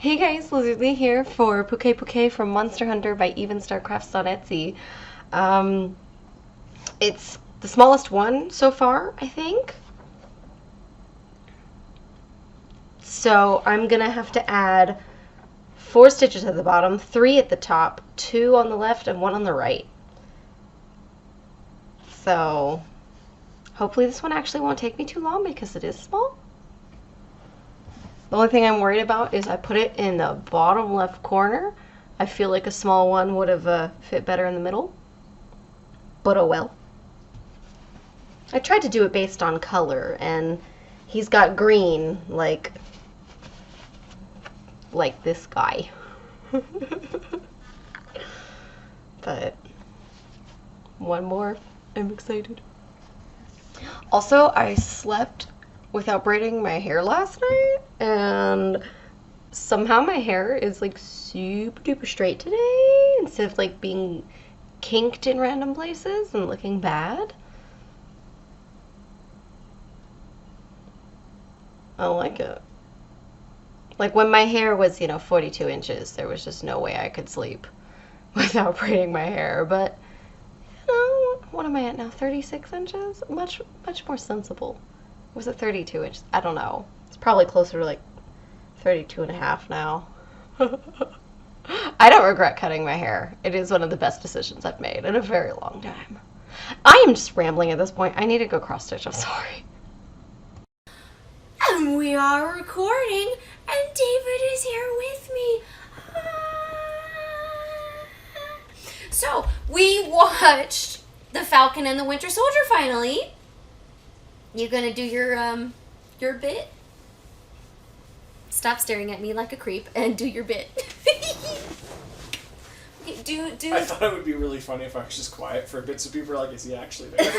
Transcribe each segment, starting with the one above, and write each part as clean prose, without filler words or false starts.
Hey guys, Lizardlea here for Pukei Pukei from Monster Hunter by EvenStarCrafts on Etsy. Um, it's the smallest one so far, I think. So I'm gonna have to add 4 stitches at the bottom, 3 at the top, 2 on the left, and 1 on the right. So hopefully this one actually won't take me too long because it is small. The only thing I'm worried about is I put it in the bottom left corner. I feel like a small one would have fit better in the middle. But oh well. I tried to do it based on color, and he's got green, like this guy. But one more. I'm excited. Also, I slept without braiding my hair last night, and somehow my hair is like super duper straight today instead of like being kinked in random places and looking bad. I like it. Like when my hair was, 42 inches, there was just no way I could sleep without braiding my hair. But, what am I at now? 36 inches? Much more sensible. Was it 32 inches? I don't know. It's probably closer to like 32 and a half now. I don't regret cutting my hair. It is one of the best decisions I've made in a very long time. I am just rambling at this point. I need to go cross stitch. I'm sorry. And we are recording, and David is here with me. So, we watched The Falcon and the Winter Soldier finally. You gonna do your bit? Stop staring at me like a creep and do your bit. I thought it would be really funny if I was just quiet for a bit so people are like, is he actually there?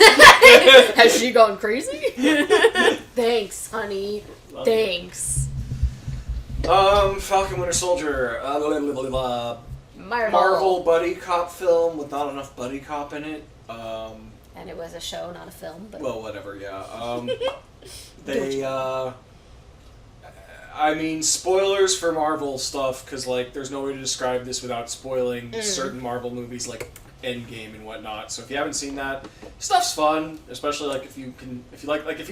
Has she gone crazy? Thanks, honey. Love Thanks. Falcon Winter Soldier. Marvel buddy cop film with not enough buddy cop in it. And it was a show, not a film. But Well, whatever, yeah. I mean, spoilers for Marvel stuff, because, like, there's no way to describe this without spoiling certain Marvel movies, like Endgame and whatnot. So if you haven't seen that, stuff's fun, especially, like, if you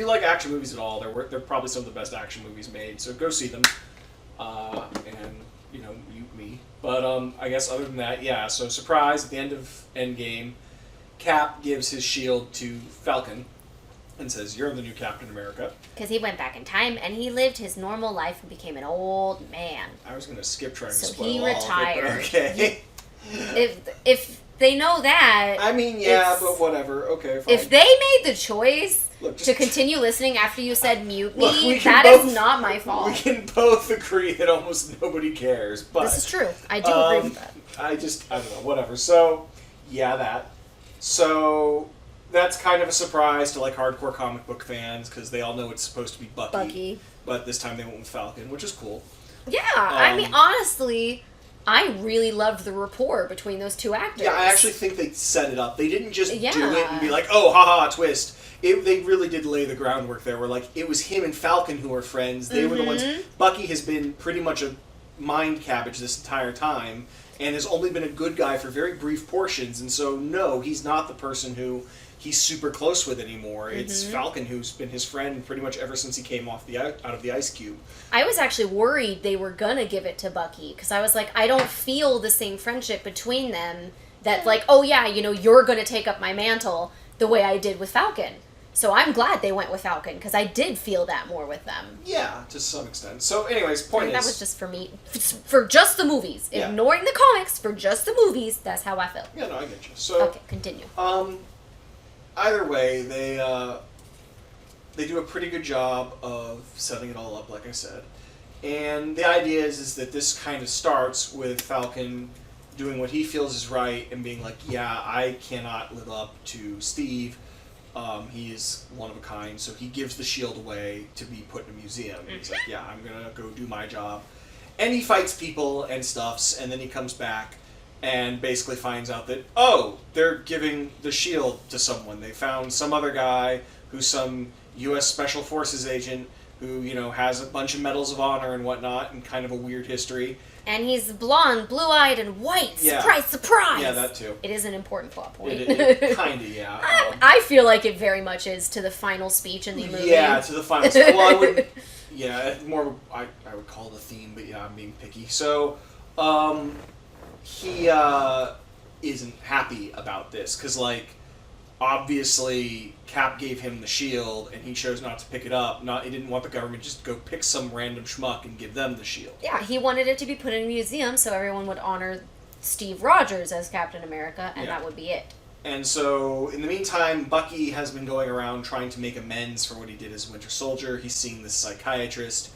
like action movies at all, they're probably some of the best action movies made, so go see them. And, mute me. But, I guess other than that, yeah, so surprise, at the end of Endgame, Cap gives his shield to Falcon and says, "You're the new Captain America." because he went back in time and he lived his normal life and became an old man. I was going to skip trying to So spoil he all of it, retired. but okay. If they know that, I mean, yeah, it's- but whatever. Okay, fine. if they made the choice Look, to continue listening after you said mute Look, me, we can that both- is not my We fault. can both agree that almost nobody cares, but... This is true. I do agree with that. I don't know, whatever. So, yeah, that. So, that's kind of a surprise to, like, hardcore comic book fans, because they all know it's supposed to be Bucky. But this time they went with Falcon, which is cool. Yeah, I mean, honestly, I really loved the rapport between those two actors. Yeah, I actually think they set it up. They didn't just do it Yeah. and be like, oh, haha, twist. They really did lay the groundwork there, where, like, it was him and Falcon who were friends. They were the ones... Bucky has been pretty much a mind cabbage this entire time, and has only been a good guy for very brief portions, and so, no, he's not the person who he's super close with anymore. It's Falcon who's been his friend pretty much ever since he came out of the ice cube. I was actually worried they were gonna give it to Bucky, because I was like, I don't feel the same friendship between them that, like, oh yeah, you're gonna take up my mantle the way I did with Falcon. So I'm glad they went with Falcon, because I did feel that more with them. Yeah, to some extent. So, anyways, I point think is... that was just for me. For just the movies. Yeah. Ignoring the comics, for just the movies, that's how I felt. Yeah, no, I get you. So, Okay, continue. either way, they do a pretty good job of setting it all up, like I said. And the idea is that this kind of starts with Falcon doing what he feels is right and being like, yeah, I cannot live up to Steve. He is one of a kind, so he gives the shield away to be put in a museum. And he's like, yeah, I'm gonna go do my job. And he fights people and stuffs, and then he comes back and basically finds out that, oh, they're giving the shield to someone. They found some other guy who's some U.S. Special Forces agent who, has a bunch of medals of honor and whatnot, and kind of a weird history. And he's blonde, blue-eyed, and white. Yeah. Surprise, surprise! Yeah, that too. It is an important plot point. It kind of, yeah. I feel like it very much is to the final speech in the movie. Yeah, to the final speech. Well, I would... Yeah, more... I would call it a theme, but yeah, I'm being picky. So, he, isn't happy about this, because, obviously, Cap gave him the shield, and he chose not to pick it up. He didn't want the government just to go pick some random schmuck and give them the shield. Yeah, he wanted it to be put in a museum so everyone would honor Steve Rogers as Captain America, and that would be it. And so, in the meantime, Bucky has been going around trying to make amends for what he did as Winter Soldier. He's seeing this psychiatrist,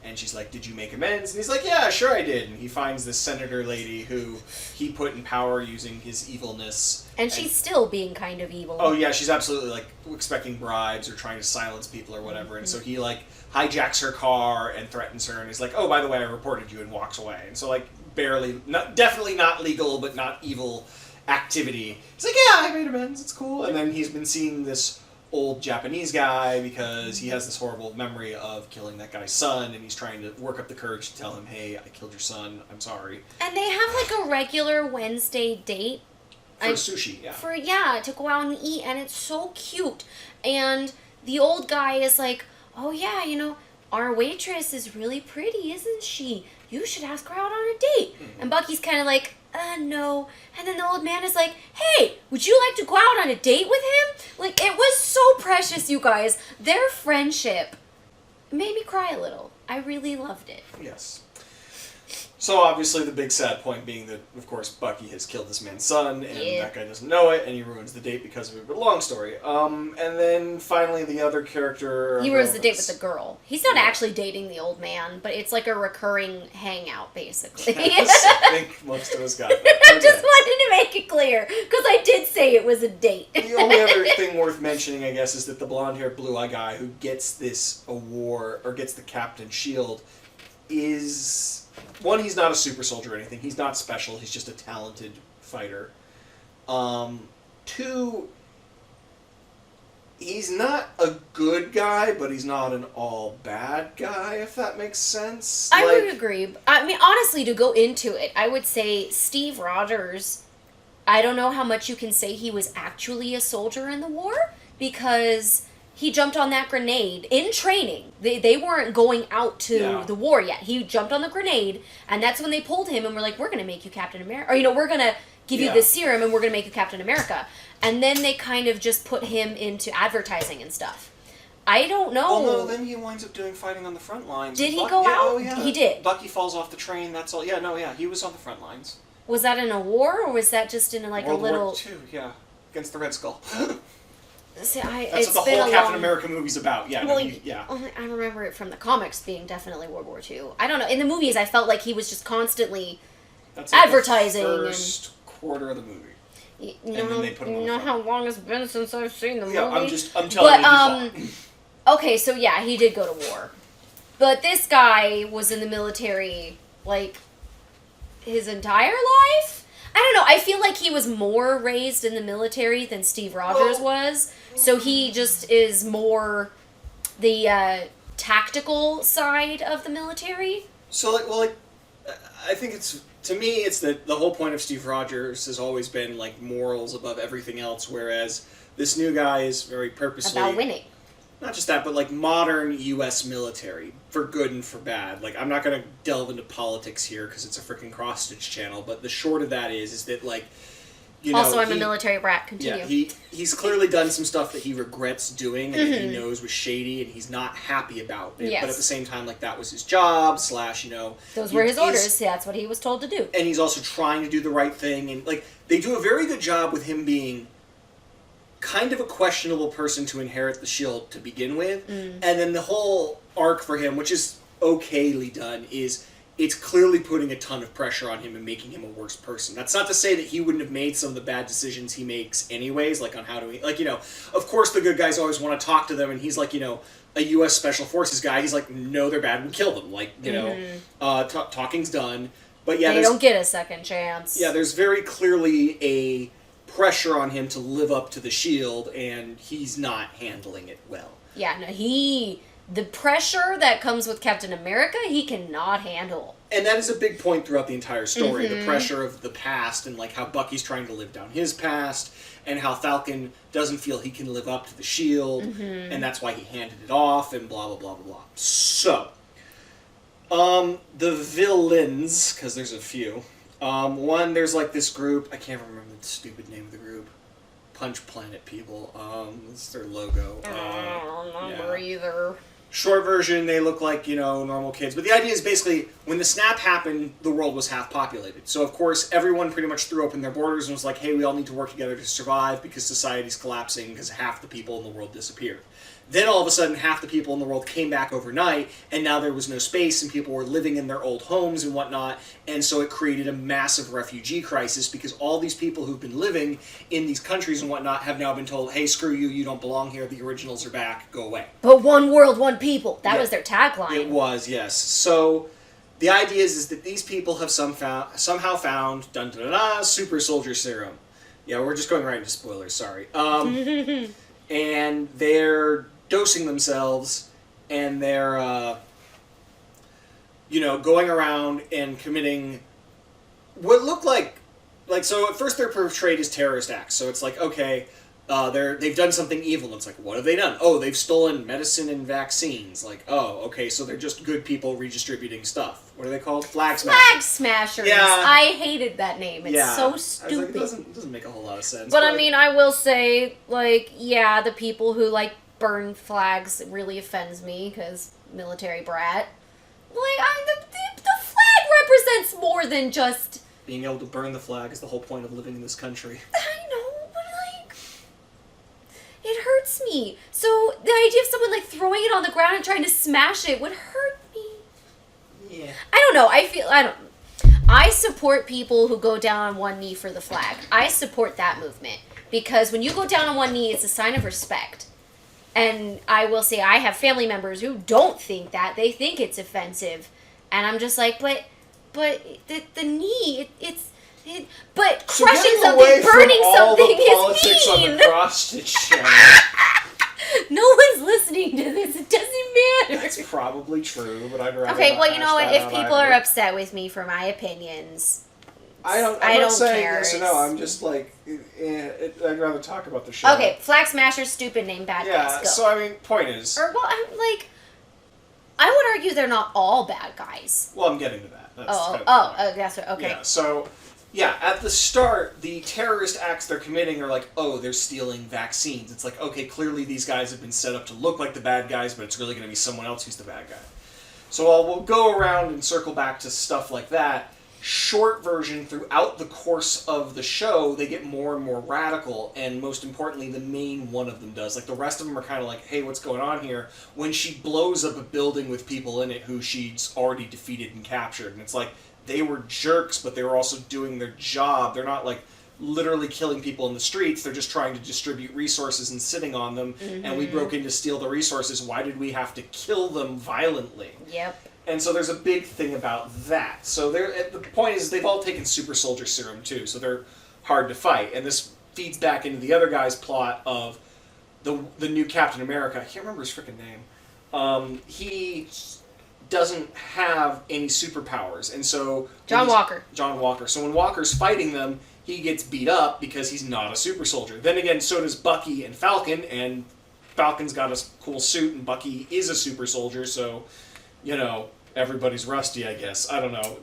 and she's like, "Did you make amends?" And he's like, "Yeah, sure I did." And he finds this senator lady who he put in power using his evilness. And she's still being kind of evil. Oh yeah, she's absolutely expecting bribes or trying to silence people or whatever. Mm-hmm. And so he hijacks her car and threatens her, and he's like, "Oh, by the way, I reported you," and walks away. And so definitely not legal, but not evil activity. He's like, "Yeah, I made amends. It's cool." And then he's been seeing this old Japanese guy because he has this horrible memory of killing that guy's son, and he's trying to work up the courage to tell him, "Hey, I killed your son. I'm sorry." And they have a regular Wednesday date. For sushi, yeah. To go out and eat, and it's so cute. And the old guy is like, "Oh yeah, our waitress is really pretty, isn't she? You should ask her out on a date." Mm-hmm. And Bucky's kind of like, no. And then the old man is like, "Hey, would you like to go out on a date with him?" It was so precious, you guys. Their friendship made me cry a little. I really loved it. Yes. So obviously the big sad point being that, of course, Bucky has killed this man's son, and that guy doesn't know it, and he ruins the date because of it. But long story. And then finally the other character... He ruins the date with the girl. He's not actually dating the old man, but it's like a recurring hangout, basically. Yes, I think most of us got that. Okay. I just wanted to make it clear, because I did say it was a date. The only other thing worth mentioning, I guess, is that the blonde-haired, blue-eyed guy who gets this award, or gets the Captain Shield, is... One, he's not a super soldier or anything. He's not special. He's just a talented fighter. Two, he's not a good guy, but he's not an all bad guy, if that makes sense. I would agree. I mean, honestly, to go into it, I would say Steve Rogers, I don't know how much you can say he was actually a soldier in the war, because... He jumped on that grenade in training. They weren't going out to the war yet. He jumped on the grenade, and that's when they pulled him and were like, "We're going to make you Captain America." Or, we're going to give you this serum, and we're going to make you Captain America. And then they kind of just put him into advertising and stuff. I don't know. Oh, no, then he winds up doing fighting on the front lines. Did he go out? Oh, yeah. He did. Bucky falls off the train, that's all. Yeah, no, yeah, he was on the front lines. Was that in a war, or was that just in a little... World War II, yeah. Against the Red Skull. See, that's what the whole Captain America movie's about. Yeah, well, I remember it from the comics being definitely World War II. I don't know. In the movies, I felt like he was just constantly advertising. The first quarter of the movie. You know how long it's been since I've seen the movie? Yeah, I'm telling you. Okay, so yeah, he did go to war. But this guy was in the military, his entire life? I don't know. I feel like he was more raised in the military than Steve Rogers was. So he just is more the tactical side of the military. So, I think to me, it's that the whole point of Steve Rogers has always been, morals above everything else, whereas this new guy is very purposely... About winning. Not just that, but modern U.S. military, for good and for bad. I'm not going to delve into politics here because it's a freaking cross-stitch channel, but the short of that is that, Also, I'm a military brat. Continue. Yeah, he's clearly done some stuff that he regrets doing and that he knows was shady and he's not happy about it. Yes. But at the same time, that was his job, / Those were his orders. That's what he was told to do. And he's also trying to do the right thing. And, they do a very good job with him being... kind of a questionable person to inherit the shield to begin with, and then the whole arc for him, which is okayly done, is it's clearly putting a ton of pressure on him and making him a worse person. That's not to say that he wouldn't have made some of the bad decisions he makes anyways, on how to... of course the good guys always want to talk to them, and he's a U.S. Special Forces guy. He's no, they're bad, and kill them. Talking's done. But yeah, they don't get a second chance. Yeah, there's very clearly a... pressure on him to live up to the shield, and he's not handling it well. Yeah, no, he the pressure that comes with Captain America, he cannot handle. And that is a big point throughout the entire story, the pressure of the past and like how Bucky's trying to live down his past and how Falcon doesn't feel he can live up to the shield and that's why he handed it off and blah, blah, blah, blah, blah. So, the villains, because there's a few. One, there's like this group, I can't remember the stupid name of the group. Punch Planet people. It's their logo. I don't remember either. Short version, they look like, normal kids. But the idea is basically, when the snap happened, the world was half populated. So, of course, everyone pretty much threw open their borders and was like, hey, we all need to work together to survive because society's collapsing because half the people in the world disappeared. Then, all of a sudden, half the people in the world came back overnight, and now there was no space, and people were living in their old homes and whatnot, and so it created a massive refugee crisis because all these people who've been living in these countries and whatnot have now been told, hey, screw you, you don't belong here, the originals are back, go away. But one world, one people. That was their tagline. It was, yes. So, the idea is that these people have somehow found, dun-dun-dun-dun, super soldier serum. Yeah, we're just going right into spoilers, sorry. And they're dosing themselves, and they're, going around and committing what looked like, so at first they're portrayed as terrorist acts. So it's like, okay, they've done something evil. It's like, what have they done? Oh, they've stolen medicine and vaccines. Like, oh, okay, so they're just good people redistributing stuff. What are they called? Flag smashers. Flag smashers. Yeah. I hated that name. It's so stupid. I was like, it doesn't make a whole lot of sense. But I mean, I will say, the people who, burn flags really offends me, because military brat. The flag represents more than just... Being able to burn the flag is the whole point of living in this country. I know, but, it hurts me. So, the idea of someone, throwing it on the ground and trying to smash it would hurt me. Yeah. I don't know. I support people who go down on one knee for the flag. I support that movement. Because when you go down on one knee, it's a sign of respect. And I will say I have family members who don't think that. They think it's offensive. And I'm just like, but the knee, but So crushing something, burning something politics is on mean. the Cross-Stitch channel. No one's listening to this. It doesn't matter. That's probably true, but I'd rather Okay, not well, you know hash what? that If out people either. are upset with me for my opinions, I'm I not don't saying care. yes or no. I'm just I'd rather talk about the show. okay, Flag Smashers, stupid name, bad Yeah. guys. Go. So point is, Or I would argue they're not all bad guys. well, I'm getting to that. That's That's what. Okay. Yeah. So, at the start, the terrorist acts they're committing are like, oh, they're stealing vaccines. It's like, okay, clearly these guys have been set up to look like the bad guys, but it's really going to be someone else who's the bad guy. So we'll go around and circle back to stuff like that. Short version, throughout the course of the show, they get more and more radical, and most importantly, the main one of them does. The rest of them are kind of like, hey, what's going on here? When she blows up a building with people in it who she's already defeated and captured, and it's like, they were jerks, but they were also doing their job. They're not, literally killing people in the streets. They're just trying to distribute resources and sitting on them, and we broke in to steal the resources. Why did we have to kill them violently? Yep. And so there's a big thing about that. So the point is they've all taken super soldier serum too, so they're hard to fight. And this feeds back into the other guy's plot of the new Captain America. I can't remember his freaking name. He doesn't have any superpowers, and so John Walker. So when Walker's fighting them, he gets beat up because he's not a super soldier. Then again, so does Bucky and Falcon, and Falcon's got a cool suit, and Bucky is a super soldier, so everybody's rusty, I guess. I don't know.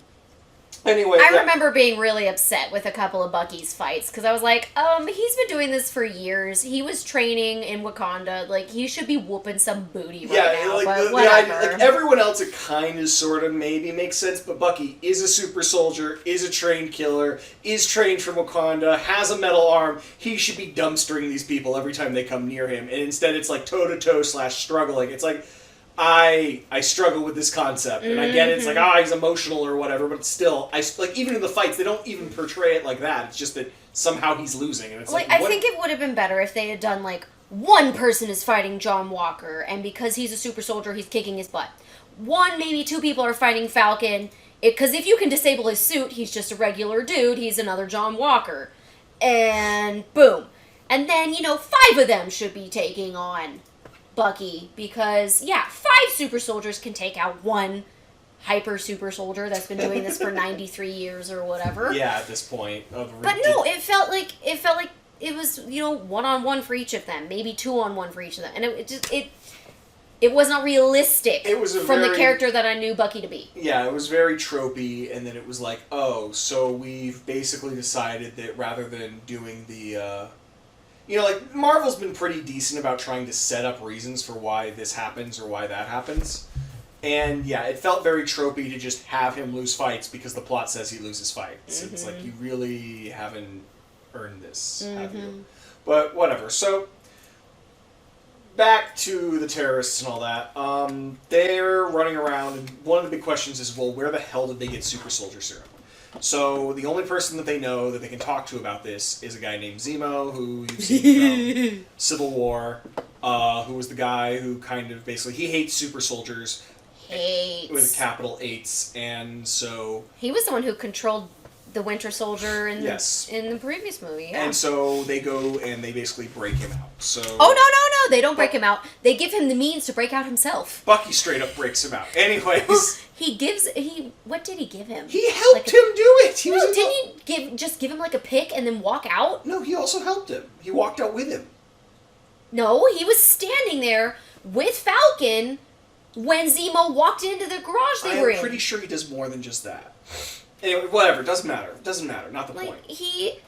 Anyway, I remember being really upset with a couple of Bucky's fights, because I was like, he's been doing this for years. He was training in Wakanda. He should be whooping some booty right now, but whatever. Everyone else, it kind of, sort of, maybe makes sense, but Bucky is a super soldier, is a trained killer, is trained from Wakanda, has a metal arm. He should be dumpstering these people every time they come near him, and instead it's toe-to-toe / struggling. It's like, I struggle with this concept, and I get it. It's like, he's emotional or whatever, but still, even in the fights, they don't even portray it like that. It's just that somehow he's losing, and it's I think it would have been better if they had done, one person is fighting John Walker, and because he's a super soldier, he's kicking his butt. One, maybe two people are fighting Falcon, because if you can disable his suit, he's just a regular dude, he's another John Walker. And boom. And then, 5 of them should be taking on Bucky because, 5 super soldiers can take out one hyper super soldier that's been doing this for 93 years or whatever. Yeah, at this point. But no, it felt like it was, 1-on-1 for each of them, maybe 2-on-1 for each of them, and it was not realistic. It was from the character that I knew Bucky to be. Yeah, it was very tropey, and then it was like, oh, so we've basically decided that rather than doing the, like, Marvel's been pretty decent about trying to set up reasons for why this happens or why that happens. And, yeah, it felt very tropey to just have him lose fights because the plot says he loses fights. Mm-hmm. It's like, you really haven't earned this, have you? But, whatever. So, back to the terrorists and all that. They're running around, and one of the big questions is, well, where the hell did they get super soldier serum? So the only person that they know that they can talk to about this is a guy named Zemo, who you've seen from Civil War, who was the guy who kind of basically, he hates super soldiers. With capital H's, and so... He was the one who controlled the Winter Soldier in the previous movie, yeah. And so they go and they basically break him out. So no, they don't break him out. They give him the means to break out himself. Bucky straight up breaks him out. Anyways, what did he give him? He helped him do it. Didn't he just give him like a pick and then walk out? No, he also helped him. He walked out with him. No, he was standing there with Falcon when Zemo walked into the garage they were in. I'm pretty sure he does more than just that. Anyway, whatever. Doesn't matter. Not the point. He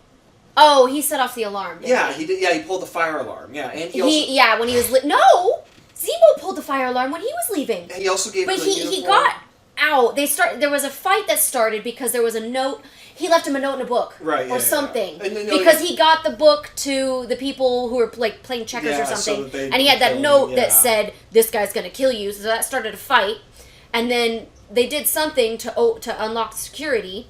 set off the alarm. Yeah, he did. Yeah, he pulled the fire alarm. Yeah, and when he was no, Zemo pulled the fire alarm when he was leaving. And he also gave. But he got out. There was a fight that started because there was a note. He left him a note in a book, right? Or something, because he got the book to the people who were like playing checkers or something, and he had that note that said, "This guy's gonna kill you." So that started a fight, and then they did something to unlock the security.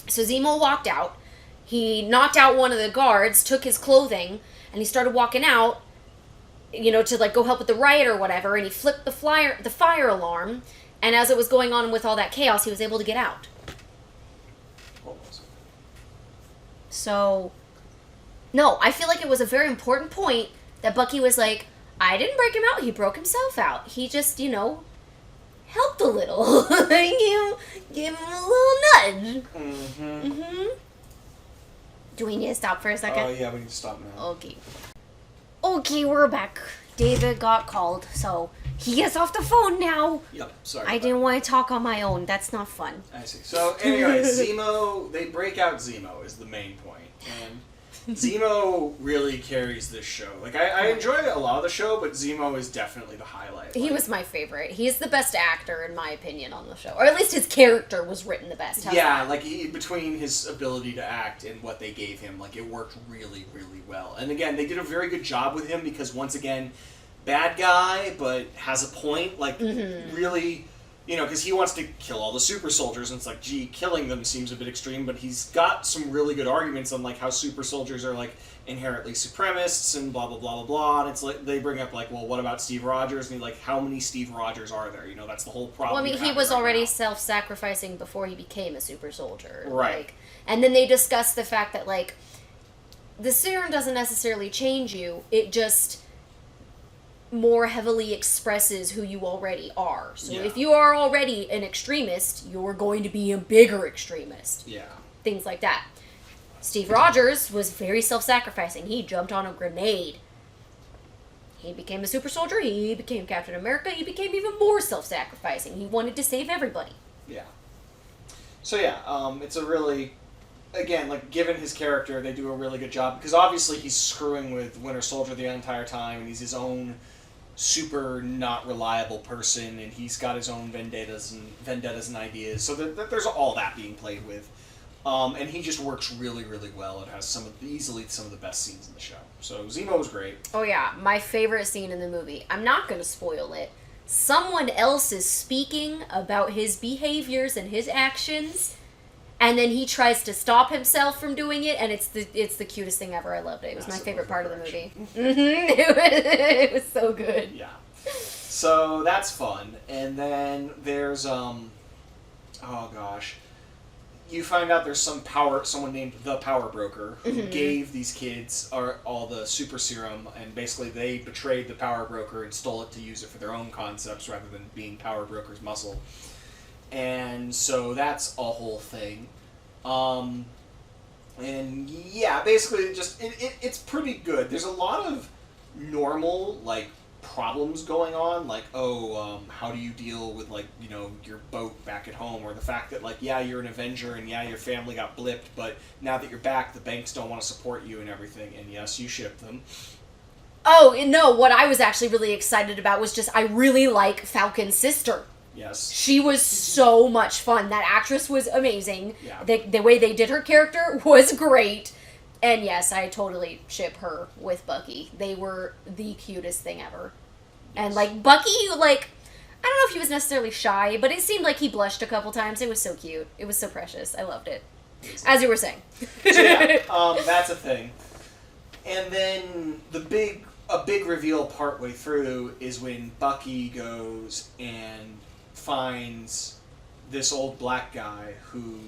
So Zemo walked out. He knocked out one of the guards, took his clothing, and he started walking out. To like go help with the riot or whatever. And he flipped the fire alarm, and as it was going on with all that chaos, he was able to get out. So, no, I feel like it was a very important point that Bucky was like, I didn't break him out, he broke himself out. He just, helped a little. Give him a little nudge. Mm-hmm. Do we need to stop for a second? Oh, yeah, we need to stop now. Okay, we're back. David got called, so he gets off the phone now. Yep, sorry. I didn't want to talk on my own. That's not fun. I see. So, anyway, Zemo, they break out Zemo is the main point. And Zemo really carries this show. Like, I enjoy a lot of the show, but Zemo is definitely the highlight. He was my favorite. He's the best actor, in my opinion, on the show. Or at least his character was written the best. Yeah, like, between his ability to act and what they gave him, like, it worked really, really well. And again, they did a very good job with him because, once again, bad guy, but has a point. Like, really... because he wants to kill all the super soldiers, and it's like, gee, killing them seems a bit extreme, but he's got some really good arguments on, like, how super soldiers are, like, inherently supremacists and blah, blah, blah, blah, blah, and it's like, they bring up, like, well, what about Steve Rogers? And he's like, how many Steve Rogers are there? That's the whole problem. Well, I mean, he was already self-sacrificing before he became a super soldier. Right. Like, and then they discussed the fact that, like, the serum doesn't necessarily change you, it just... more heavily expresses who you already are. So if you are already an extremist, you're going to be a bigger extremist. Yeah. Things like that. Steve Rogers was very self-sacrificing. He jumped on a grenade. He became a super soldier. He became Captain America. He became even more self-sacrificing. He wanted to save everybody. Yeah. So it's a really... Again, like, given his character, they do a really good job. Because obviously he's screwing with Winter Soldier the entire time, and he's his own... super not reliable person, and he's got his own vendettas and ideas. So there's all that being played with, and he just works really, really well. It has easily some of the best scenes in the show. So Zemo was great. Oh yeah, my favorite scene in the movie. I'm not going to spoil it. Someone else is speaking about his behaviors and his actions, and then he tries to stop himself from doing it, and it's the cutest thing ever. I loved it. It was my favorite part of the movie. It was so good. Yeah. So that's fun. And then there's you find out there's someone named the Power Broker who gave these kids all the super serum, and basically they betrayed the Power Broker and stole it to use it for their own concepts rather than being Power Broker's muscle. And so that's a whole thing. And yeah, basically it's pretty good. There's a lot of normal, like, problems going on, like, how do you deal with, like, you know, your boat back at home, or the fact that, like, yeah, you're an Avenger, and yeah, your family got blipped, but now that you're back, the banks don't want to support you and everything, and yes, you ship them. Oh, no, what I was actually really excited about was just, I really like Falcon's sister. Yes. She was so much fun. That actress was amazing. Yeah. The way they did her character was great. And yes, I totally ship her with Bucky. They were the cutest thing ever. Yes. And, like, Bucky, like, I don't know if he was necessarily shy, but it seemed like he blushed a couple times. It was so cute. It was so precious. I loved it. As you were saying. So, yeah, that's a thing. And then a big reveal partway through is when Bucky goes and finds this old black guy who,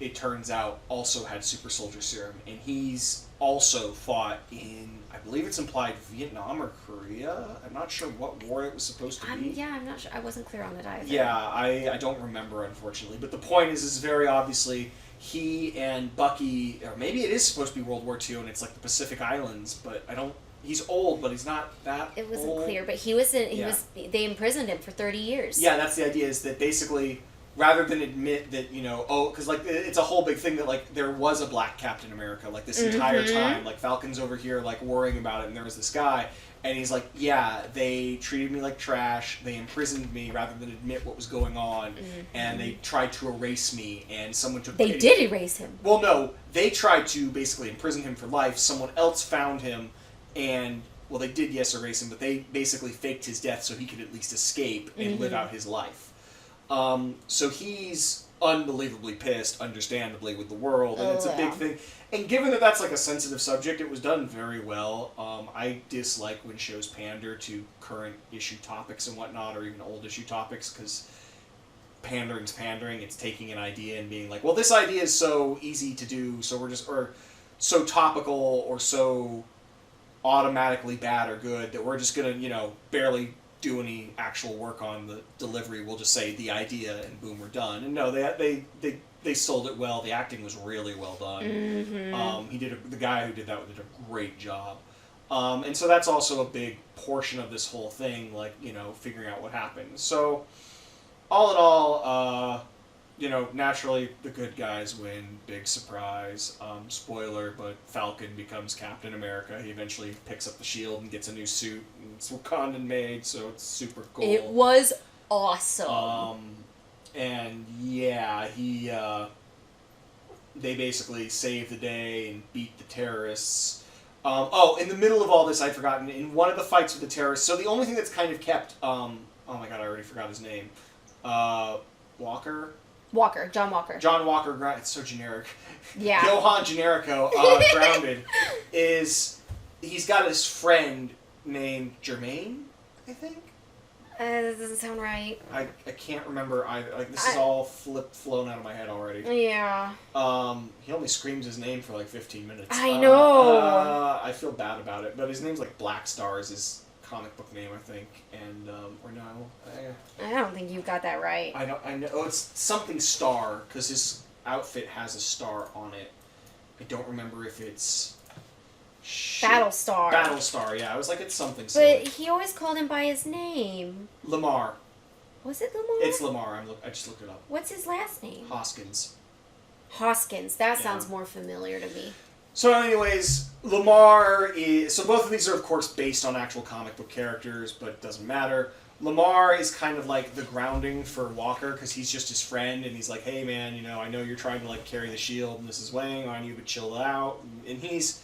it turns out, also had super soldier serum, and he's also fought in, I believe it's implied, Vietnam or Korea. I'm not sure what war it was supposed to be. Yeah, I'm not sure. I wasn't clear on that either. Yeah, I don't remember, unfortunately. But the point is very obviously he and Bucky, or maybe it is supposed to be World War II, and it's like the Pacific Islands, but I don't. He's old, but he's not that It wasn't old. clear, but he was. They imprisoned him for 30 years. Yeah, that's the idea. Is that basically, rather than admit that, you know, because, like, it's a whole big thing that, like, there was a black Captain America, like, this entire time. Like, Falcon's over here, like, worrying about it, and there was this guy, and he's like, yeah, they treated me like trash, they imprisoned me rather than admit what was going on, and they tried to erase me, and someone took... They did erase him. Well, no, they tried to basically imprison him for life. Someone else found him, and... Well, they did, yes, erase him, but they basically faked his death so he could at least escape and live out his life. So he's unbelievably pissed, understandably, with the world, and it's a big thing. And given that that's like a sensitive subject, it was done very well. I dislike when shows pander to current issue topics and whatnot, or even old issue topics, because pandering's pandering. It's taking an idea and being like, well, this idea is so easy to do, so we're just, or so topical, or so automatically bad or good that we're just gonna, you know, barely do any actual work on the delivery. We'll just say the idea and boom, we're done. And no, they sold it well. The acting was really well done. The guy who did that did a great job. And so that's also a big portion of this whole thing, like, you know, figuring out what happened. So all in all, you know, naturally the good guys win. Big surprise. Spoiler, but Falcon becomes Captain America. He eventually picks up the shield and gets a new suit. And it's Wakandan made, so it's super cool. It was awesome. And yeah, they basically save the day and beat the terrorists. In the middle of all this, I'd forgotten, in one of the fights with the terrorists, so the only thing that's kind of kept, oh my god, I already forgot his name. John Walker. John Walker, it's so generic. Yeah. Johan Generico, grounded, is he's got his friend named Jermaine, I think? That doesn't sound right. I can't remember either. Like, this is all flown out of my head already. Yeah. He only screams his name for like 15 minutes. I know. I feel bad about it, but his name's like Black Star is his comic book name, I think, and or no, I don't think you got that right. I know. Oh, it's something Star because his outfit has a star on it. I don't remember if it's Battlestar. Battlestar, yeah. I was like, it's something. But silly. he always called him by his name. Lamar. Was it Lamar? It's Lamar. I just looked it up. What's his last name? Hoskins. Hoskins. That sounds more familiar to me. So anyways, Lamar is... So both of these are, of course, based on actual comic book characters, but it doesn't matter. Lamar is kind of like the grounding for Walker, because he's just his friend, and he's like, hey, man, you know, I know you're trying to, like, carry the shield, and this is weighing on you, but chill out. And he's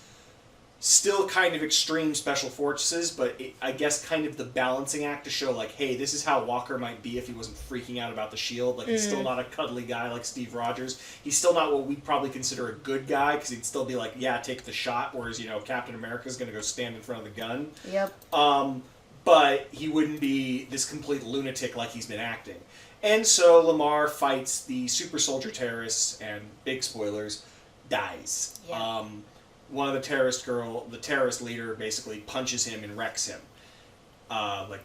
still kind of extreme special forces, but I guess kind of the balancing act to show, like, hey, this is how Walker might be if he wasn't freaking out about the shield. Like, he's still not a cuddly guy like Steve Rogers. He's still not what we'd probably consider a good guy, because he'd still be like, yeah, take the shot, whereas, you know, Captain America's going to go stand in front of the gun. Yep. But he wouldn't be this complete lunatic like he's been acting. And so Lamar fights the super soldier terrorists, and big spoilers, dies. Yeah. One of the terrorist leader basically punches him and wrecks him. Like,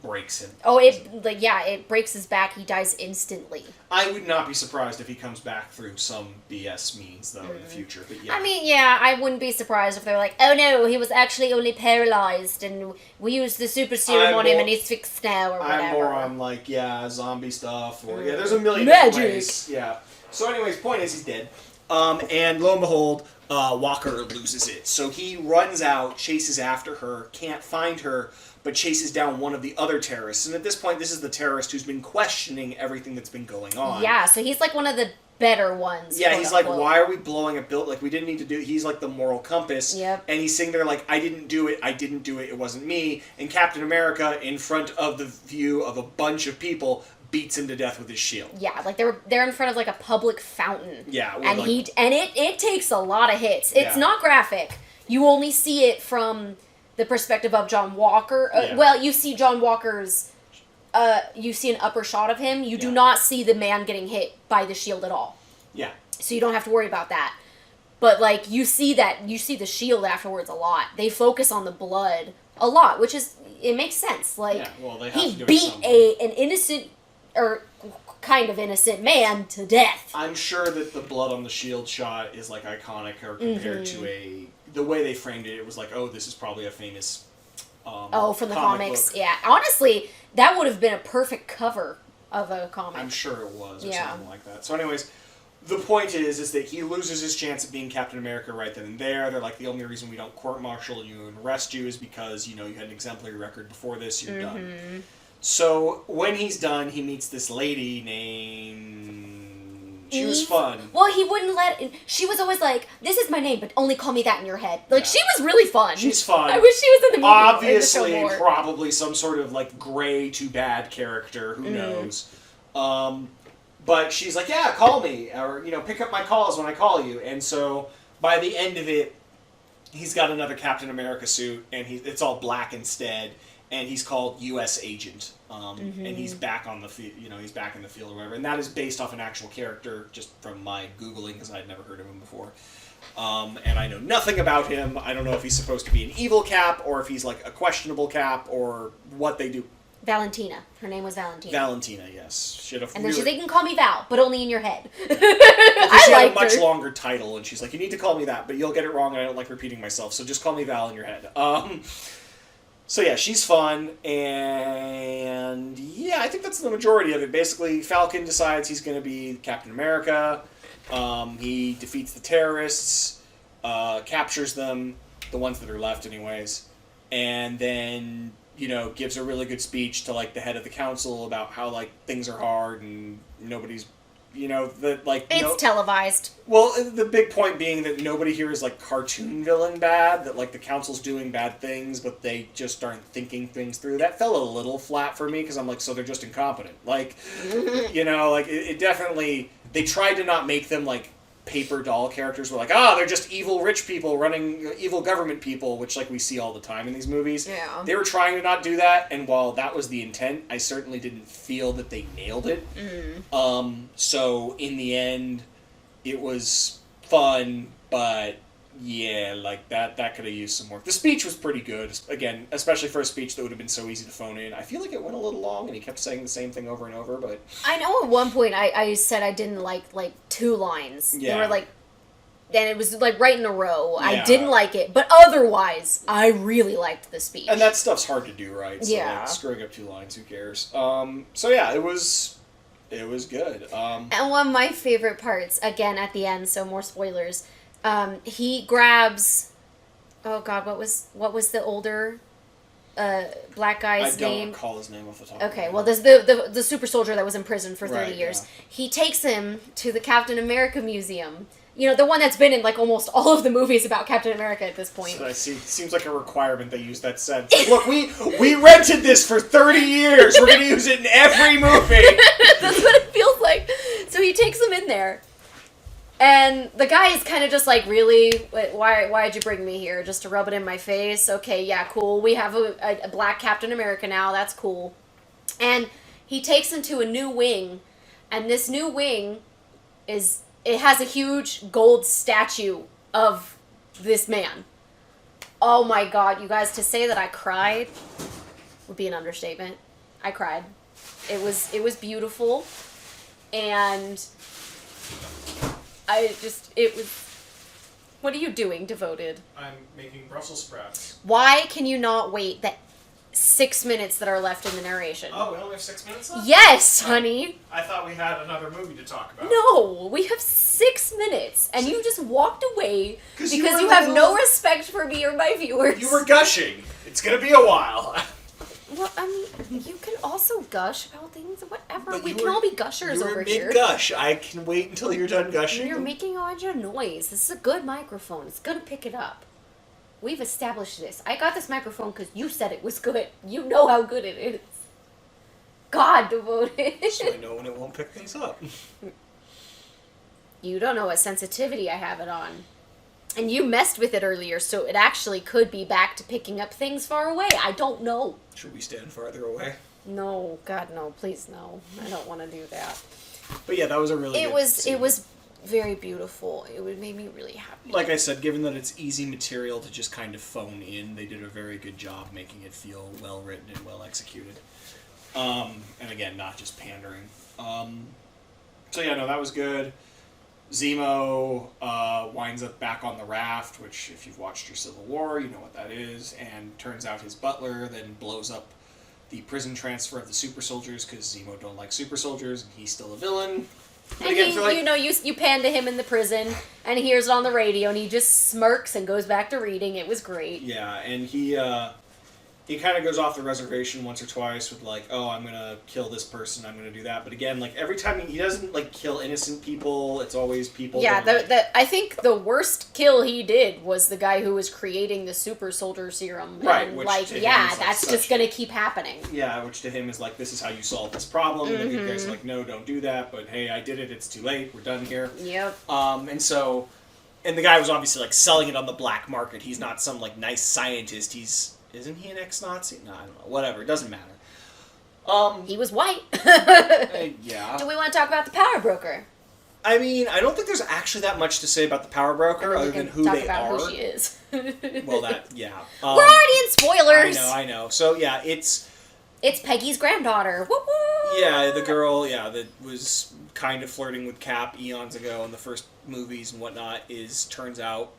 breaks him. Oh, it breaks his back. He dies instantly. I would not be surprised if he comes back through some BS means, though, in the future. But yeah. I mean, yeah, I wouldn't be surprised if they're like, oh no, he was actually only paralyzed, and we used the super serum on him, and he's fixed now, or whatever. I'm more on, like, zombie stuff, or, there's a million Magic. different ways. Yeah. So anyways, point is he's dead. And lo and behold, Walker loses it. So he runs out, chases after her, can't find her, but chases down one of the other terrorists. And at this point, this is the terrorist who's been questioning everything that's been going on. Yeah, so he's like one of the better ones. Yeah, he's like, why are we blowing a building? Like, we didn't need to do it. He's like the moral compass. Yep. And he's sitting there like, I didn't do it, it wasn't me. And Captain America, in front of the view of a bunch of people, beats him to death with his shield. Yeah, like they're in front of like a public fountain. Yeah. And like, it takes a lot of hits. It's not graphic. You only see it from the perspective of John Walker. Well, you see John Walker's you see an upper shot of him. You do not see the man getting hit by the shield at all. Yeah. So you don't have to worry about that. But like you see the shield afterwards a lot. They focus on the blood a lot, which is it makes sense. Like he beat an innocent or kind of innocent man to death. I'm sure that the blood on the shield shot is like iconic or compared to the way they framed it. It was like, oh, this is probably a famous from the comics. Yeah, honestly, that would have been a perfect cover of a comic. I'm sure it was or something like that. So anyways, the point is that he loses his chance at being Captain America right then and there. They're like, the only reason we don't court-martial you and arrest you is because, you had an exemplary record before this, you're done. So when he's done, he meets this lady named... She was fun. Well, he wouldn't she was always like, this is my name, but only call me that in your head. Like, she was really fun. She's fun. I wish she was in the movie. Obviously, probably some sort of, like, gray to bad character. Who knows? But she's like, yeah, call me. Or, pick up my calls when I call you. And so, by the end of it, he's got another Captain America suit, and it's all black instead. And he's called U.S. Agent, and he's back on the field. He's back in the field or whatever, and that is based off an actual character, just from my googling because I'd never heard of him before. And I know nothing about him. I don't know if he's supposed to be an evil Cap or if he's like a questionable Cap or what they do. Valentina. Her name was Valentina. Valentina, yes. And then she's like, you can call me Val, but only in your head. She had a much longer title, and she's like, you need to call me that, but you'll get it wrong, and I don't like repeating myself, so just call me Val in your head. So yeah, she's fun, and yeah, I think that's the majority of it. Basically, Falcon decides he's going to be Captain America. He defeats the terrorists, captures them, the ones that are left anyways, and then, gives a really good speech to, like, the head of the council about how, like, things are hard and nobody's... It's televised. Well, the big point being that nobody here is, like, cartoon villain bad, that, like, the council's doing bad things, but they just aren't thinking things through. That fell a little flat for me, because I'm like, so they're just incompetent. Like, it definitely... They tried to not make them, like, paper doll characters. We're like, they're just evil rich people running evil government people, which, like, we see all the time in these movies. Yeah. They were trying to not do that, and while that was the intent, I certainly didn't feel that they nailed it. So, in the end, it was fun, but, yeah, like, that could have used some work. The speech was pretty good, again, especially for a speech that would have been so easy to phone in. I feel like it went a little long, and he kept saying the same thing over and over, but... I know at one point I said I didn't like 2 lines. Yeah. They were, like... And it was, like, right in a row. Yeah. I didn't like it. But otherwise, I really liked the speech. And that stuff's hard to do, right? So, yeah. like, screwing up 2 lines, who cares? So, yeah, it was good. And one of my favorite parts, again, at the end, so more spoilers... he grabs... Oh, God, what was the older black guy's name? I don't recall his name off the top of my Okay, head. well, there's the super soldier that was in prison for 30 years. Yeah. He takes him to the Captain America Museum. The one that's been in, like, almost all of the movies about Captain America at this point. So it seems like a requirement they use that sentence. Like, look, we rented this for 30 years. We're going to use it in every movie. That's what it feels like. So he takes him in there. And the guy is kind of just like, really? Why'd you bring me here? Just to rub it in my face? Okay, yeah, cool. We have a black Captain America now. That's cool. And he takes him to a new wing, and this new wing it has a huge gold statue of this man. Oh my god, you guys, to say that I cried would be an understatement. I cried. It was beautiful, and it was... What are you doing, Devoted? I'm making Brussels sprouts. Why can you not wait the 6 minutes that are left in the narration? Oh, we only have 6 minutes left? Yes, honey! I thought we had another movie to talk about. No, we have 6 minutes, and you just walked away because you you have no respect for me or my viewers. You were gushing. It's gonna be a while. Well, I mean, you can also gush about things, whatever. But We you can were- all be gushers You were over here. mid-gush. I can wait until you're done gushing. You're making all your noise. This is a good microphone. It's gonna pick it up. We've established this. I got this microphone because you said it was good. You know how good it is. God, Devoted. So I know when it won't pick things up. You don't know what sensitivity I have it on. And you messed with it earlier, so it actually could be back to picking up things far away. I don't know. Should we stand farther away? No, God, no. Please, no. I don't want to do that. But yeah, that was a really good scene. It was very beautiful. It would make me really happy. Like I said, given that it's easy material to just kind of phone in, they did a very good job making it feel well written and well executed. And again, not just pandering. So yeah, no, that was good. Zemo winds up back on the raft, which if you've watched your Civil War, you know what that is, and turns out his butler then blows up the prison transfer of the super soldiers because Zemo don't like super soldiers and he's still a villain. But And again, you pan to him in the prison, and he hears it on the radio, and he just smirks and goes back to reading. It was great. Yeah, and he kind of goes off the reservation once or twice with like, oh, I'm gonna kill this person, I'm gonna do that. But again, like every time he doesn't like kill innocent people, it's always people. Yeah, that I think the worst kill he did was the guy who was creating the super soldier serum. Right, And, which like, to him yeah, is, like, that's such- just gonna keep happening. Yeah, which to him is like, this is how you solve this problem. And the good guy's Mm-hmm. like, no, don't do that. But hey, I did it. It's too late. We're done here. Yep. And the guy was obviously like selling it on the black market. He's not some like nice scientist. Isn't he an ex-Nazi? No, I don't know. Whatever. It doesn't matter. He was white. Yeah. Do we want to talk about the power broker? I mean, I don't think there's actually that much to say about the power broker And then other we than can who talk they about are. who she is. Well, that, yeah. We're already in spoilers. I know. So, yeah, it's Peggy's granddaughter. Woo woo. yeah, the girl, yeah, that was kind of flirting with Cap eons ago in the first movies and whatnot turns out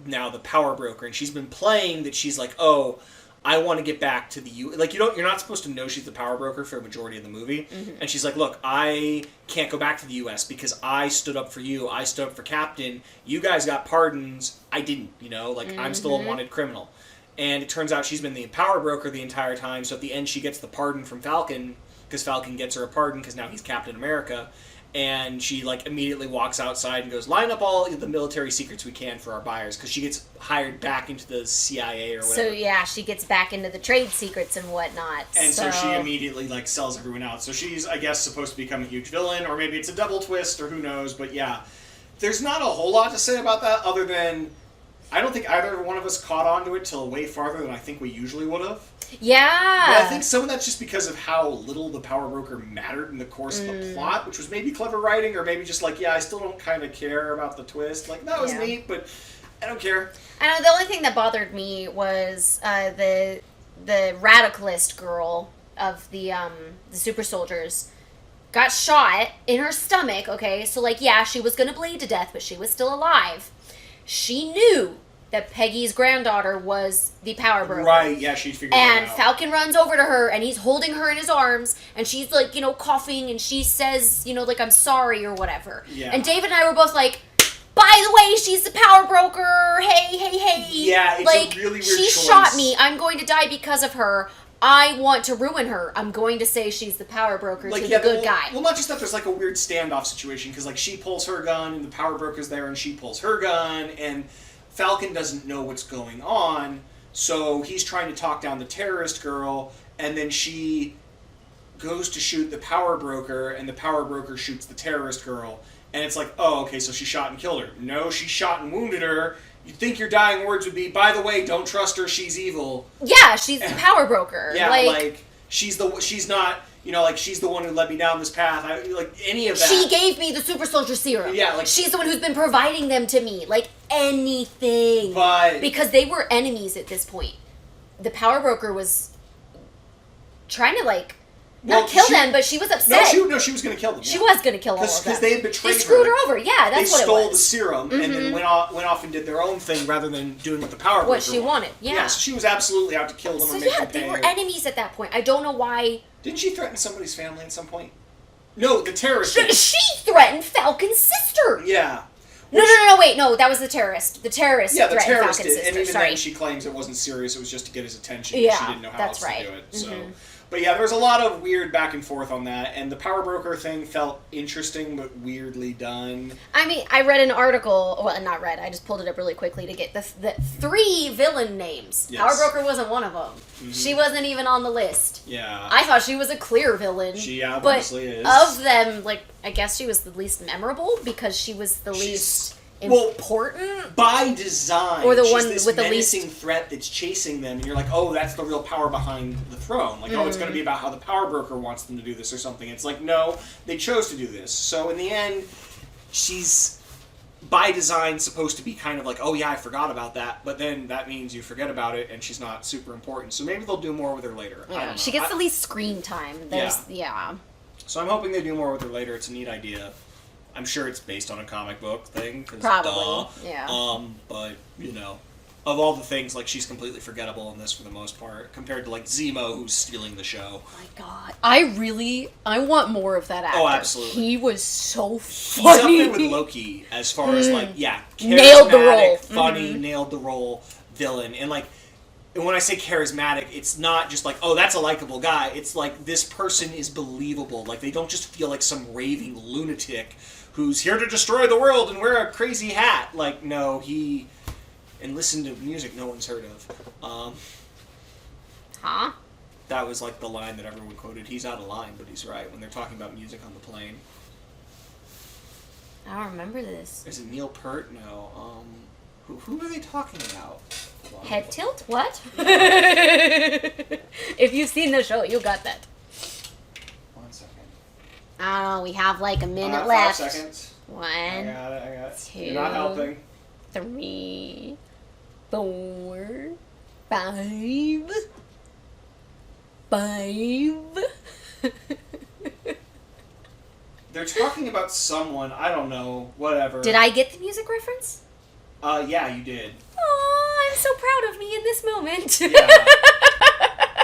now the power broker, and she's been playing that she's like, oh, I want to get back to the like you're not supposed to know she's the power broker for a majority of the movie, and she's like, look, I can't go back to the U.S. because I stood up for you, I stood up for Captain. You guys got pardons, I didn't. I'm still a wanted criminal. And it turns out she's been the power broker the entire time. So at the end, she gets the pardon from Falcon because Falcon gets her a pardon because now he's Captain America. And she immediately walks outside and goes, line up all the military secrets we can for our buyers, because she gets hired back into the CIA or whatever. So yeah, she gets back into the trade secrets and whatnot. And so she immediately sells everyone out. So she's, I guess, supposed to become a huge villain, or maybe it's a double twist, or who knows. But yeah, there's not a whole lot to say about that other than I don't think either one of us caught on to it till way farther than I think we usually would have. Yeah. But I think some of that's just because of how little the power broker mattered in the course of the plot, which was maybe clever writing, or maybe just I still don't kind of care about the twist. That was neat, but I don't care. I know the only thing that bothered me was the radicalist girl of the super soldiers got shot in her stomach. Okay, so she was gonna bleed to death, but she was still alive. She knew that Peggy's granddaughter was the power broker. Right, yeah, she figured it out. And Falcon runs over to her, and he's holding her in his arms, and she's, coughing, and she says, I'm sorry, or whatever. Yeah. And David and I were both like, by the way, she's the power broker, hey. Yeah, it's a really weird she choice. shot me, I'm going to die because of her. I want to ruin her. I'm going to say she's the power broker to the good guy. Well, not just that, there's a weird standoff situation, because she pulls her gun, and the power broker's there, and she pulls her gun, and Falcon doesn't know what's going on, so he's trying to talk down the terrorist girl, and then she goes to shoot the power broker, and the power broker shoots the terrorist girl, and it's oh, okay, so she shot and killed her. No, she shot and wounded her. You'd think your dying words would be, by the way, don't trust her, she's evil. Yeah, she's the power broker. Yeah, she's not, you know, like, she's the one who led me down this path. Like, any of that. She gave me the super soldier serum. Yeah, like... She's the one who's been providing them to me. Like, anything. But... Because they were enemies at this point. The power broker was trying to, like... Not kill them, but she was upset. No, she was going to kill them. Yeah. She was going to kill all of them. Because they had betrayed her. They screwed her over. Yeah, that's what it was. They stole the serum and then went off and did their own thing rather than doing what the power broker what she wanted. Yeah. So she was absolutely out to kill them and make them pay. They were enemies at that point. I don't know why. Didn't she threaten somebody's family at some point? No, the terrorist. She threatened Falcon's sister. Yeah. No, wait, no, that was the terrorist. The terrorist threatened Falcon's sister. And even then she claims it wasn't serious, it was just to get his attention. Yeah, she didn't know how else to do it. So. But yeah, there was a lot of weird back and forth on that, and the power broker thing felt interesting but weirdly done. I mean, I read an article, well, not read, I just pulled it up really quickly to get the 3 villain names. Yes. Power broker wasn't one of them. Mm-hmm. She wasn't even on the list. Yeah. I thought she was a clear villain. She obviously is. Of them, like, I guess she was the least memorable because she was the least... important by design, or the she's one this with the menacing least threat that's chasing them, and you're like, oh, that's the real power behind the throne. Like, oh, it's going to be about how the power broker wants them to do this or something. It's like, no, they chose to do this. So in the end, she's by design supposed to be kind of like, oh yeah, I forgot about that, but then that means you forget about it, and she's not super important. So maybe they'll do more with her later. Yeah, I don't know. She gets the least screen time. Yeah. So I'm hoping they do more with her later. It's a neat idea. I'm sure it's based on a comic book thing. Probably, yeah. But, you know, of all the things, like, she's completely forgettable in this for the most part, compared to, like, Zemo, who's stealing the show. Oh my god. I want more of that actor. Oh, absolutely. He was so funny. He's up there with Loki as far as, like, nailed the role. Funny, nailed the role villain. And, like, when I say charismatic, it's not just like, oh, that's a likable guy. It's like, this person is believable. Like, they don't just feel like some raving lunatic who's here to destroy the world and wear a crazy hat. Like, no, and listen to music no one's heard of. Huh? That was, like, the line that everyone quoted. He's out of line, but he's right, when they're talking about music on the plane. I don't remember this. Is it Neil Peart? No. Who are they talking about? Head tilt? What? If you've seen the show, you got that. 1 second. I don't know, we have like a minute left. 5 seconds. 1. I got it. 2. You're not helping. 3. 4. 5. 5. They're talking about someone, I don't know, whatever. Did I get the music reference? Yeah, you did. Oh, I'm so proud of me in this moment. Yeah.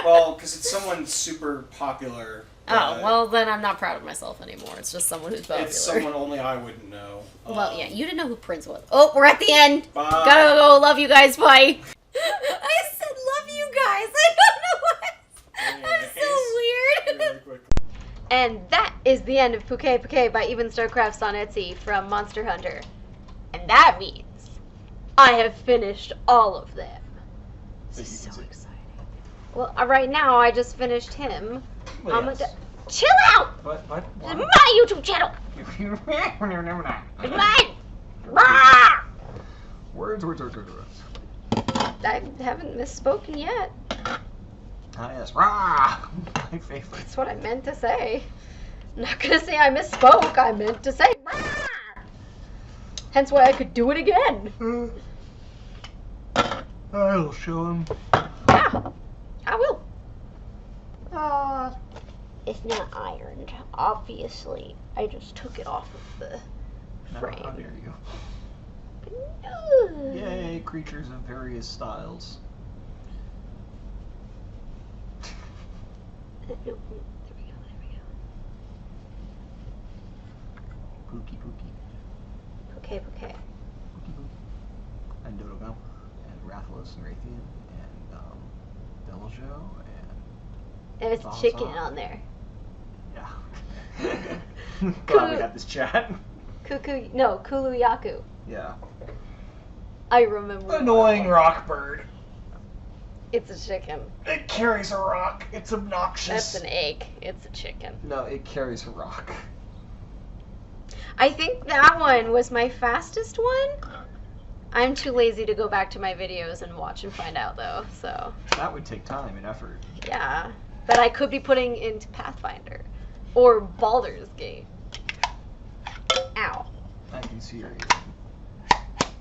Well, because it's someone super popular. Oh, well, then I'm not proud of myself anymore. It's just someone who's popular. It's someone only I wouldn't know. Well, yeah, you didn't know who Prince was. Oh, we're at the end. Bye. Gotta go. Love you guys. Bye. I said love you guys. I don't know what. I'm so weird. Really And that is the end of Pukei Pukei by Even Starcrafts on Etsy from Monster Hunter. And that means I have finished all of them. This is so exciting. Well, right now I just finished him. Well, yes. Chill out! What? This is my YouTube channel! It's mine! Rah! Words. I haven't misspoken yet. Ah, yes. Rah! My favorite. That's what I meant to say. I'm not gonna say I misspoke, I meant to say rah! Hence why I could do it again. I'll show him. Yeah, I will. It's not ironed, obviously. I just took it off of the frame. How dare you? No. Yay, creatures of various styles. There we go. Pukei Pukei Pukei. And Dodogum, and Rathalos, and Raytheon, and Deljo, And it's Balzar. chicken on there. Yeah. Glad we had this chat. Kuluyaku. Yeah. I remember. Annoying rock bird. It's a chicken. It carries a rock. It's obnoxious. That's an egg. It's a chicken. No, it carries a rock. I think that one was my fastest one. I'm too lazy to go back to my videos and watch and find out though, so. That would take time and effort. Yeah. that I could be putting into Pathfinder or Baldur's Gate. Ow. I can see your earring.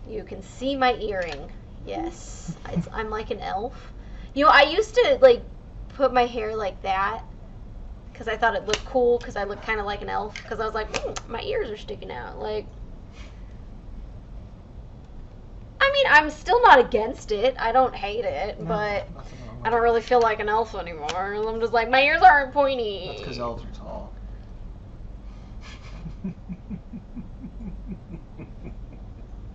You can see my earring. Yes. I'm like an elf. You know, I used to, like, put my hair like that because I thought it looked cool because I looked kind of like an elf because I was like, my ears are sticking out. Like, I mean, I'm still not against it. I don't hate it, but I don't really feel like an elf anymore. I'm just like, my ears aren't pointy. That's because elves are tall.